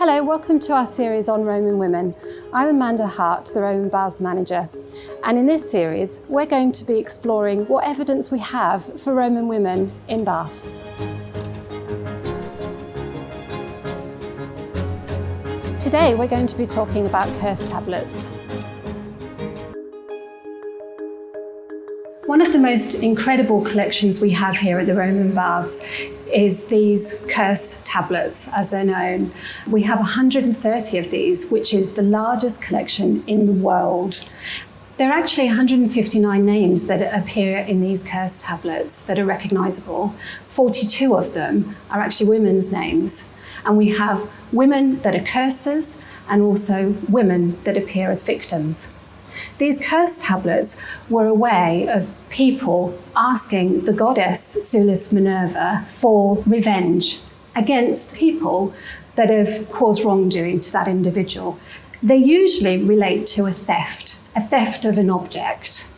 Hello, welcome to our series on Roman women. I'm Amanda Hart, the Roman Baths Manager, and in this series we're going to be exploring what evidence we have for Roman women in Bath. Today we're going to be talking about curse tablets. One of the most incredible collections we have here at the Roman Baths is these curse tablets, as they're known. We have 130 of these, which is the largest collection in the world. There are actually 159 names that appear in these curse tablets that are recognisable. 42 of them are actually women's names. And we have women that are curses and also women that appear as victims. These curse tablets were a way of people asking the goddess Sulis Minerva for revenge against people that have caused wrongdoing to that individual. They usually relate to a theft of an object.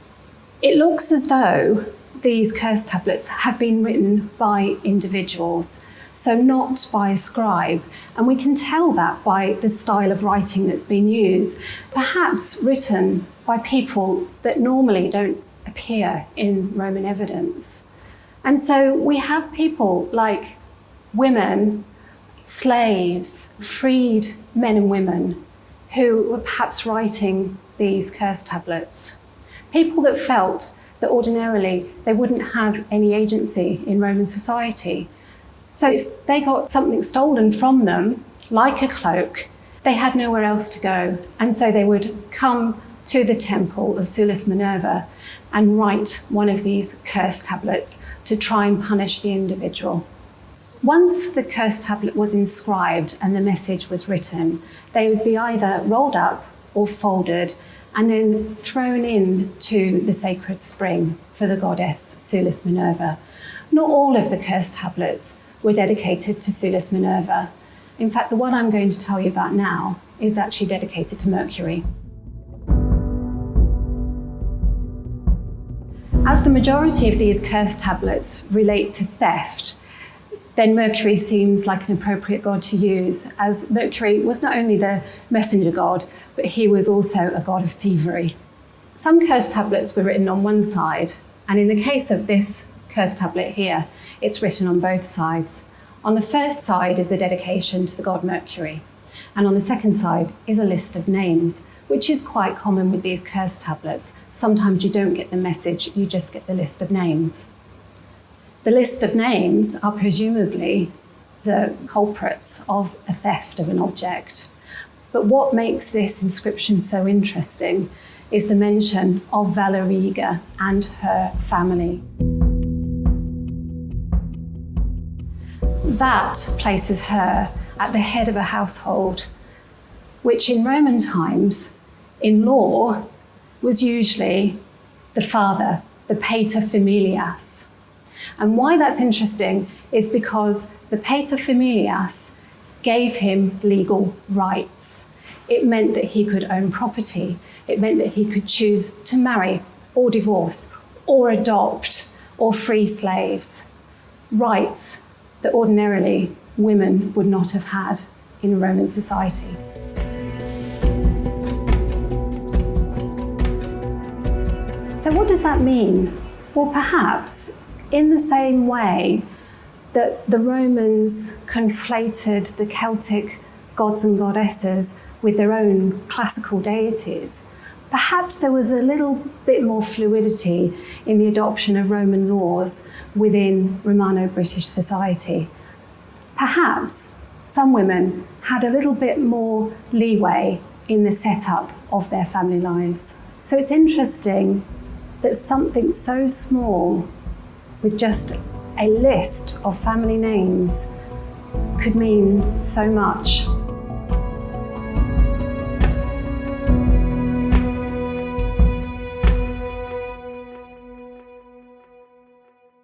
It looks as though these curse tablets have been written by individuals, so not by a scribe. And we can tell that by the style of writing that's been used, perhaps written by people that normally don't appear in Roman evidence. And so we have people like women, slaves, freed men and women who were perhaps writing these curse tablets. People that felt that ordinarily they wouldn't have any agency in Roman society. So if they got something stolen from them, like a cloak, they had nowhere else to go. And so they would come to the temple of Sulis Minerva and write one of these curse tablets to try and punish the individual. Once the curse tablet was inscribed and the message was written, they would be either rolled up or folded and then thrown into the sacred spring for the goddess Sulis Minerva. Not all of the curse tablets were dedicated to Sulis Minerva. In fact, the one I'm going to tell you about now is actually dedicated to Mercury. As the majority of these curse tablets relate to theft, then Mercury seems like an appropriate god to use, as Mercury was not only the messenger god, but he was also a god of thievery. Some curse tablets were written on one side, and in the case of this curse tablet here, it's written on both sides. On the first side is the dedication to the god Mercury, and on the second side is a list of names, which is quite common with these curse tablets. Sometimes you don't get the message, you just get the list of names. The list of names are presumably the culprits of a theft of an object. But what makes this inscription so interesting is the mention of Valeriga and her family. That places her at the head of a household, which in Roman times, in law, was usually the father, the paterfamilias. And why that's interesting is because the paterfamilias gave him legal rights. It meant that he could own property. It meant that he could choose to marry or divorce or adopt or free slaves. Rights that ordinarily women would not have had in Roman society. So what does that mean? Well, perhaps in the same way that the Romans conflated the Celtic gods and goddesses with their own classical deities, perhaps there was a little bit more fluidity in the adoption of Roman laws within Romano-British society. Perhaps some women had a little bit more leeway in the setup of their family lives. So it's interesting that something so small, with just a list of family names, could mean so much.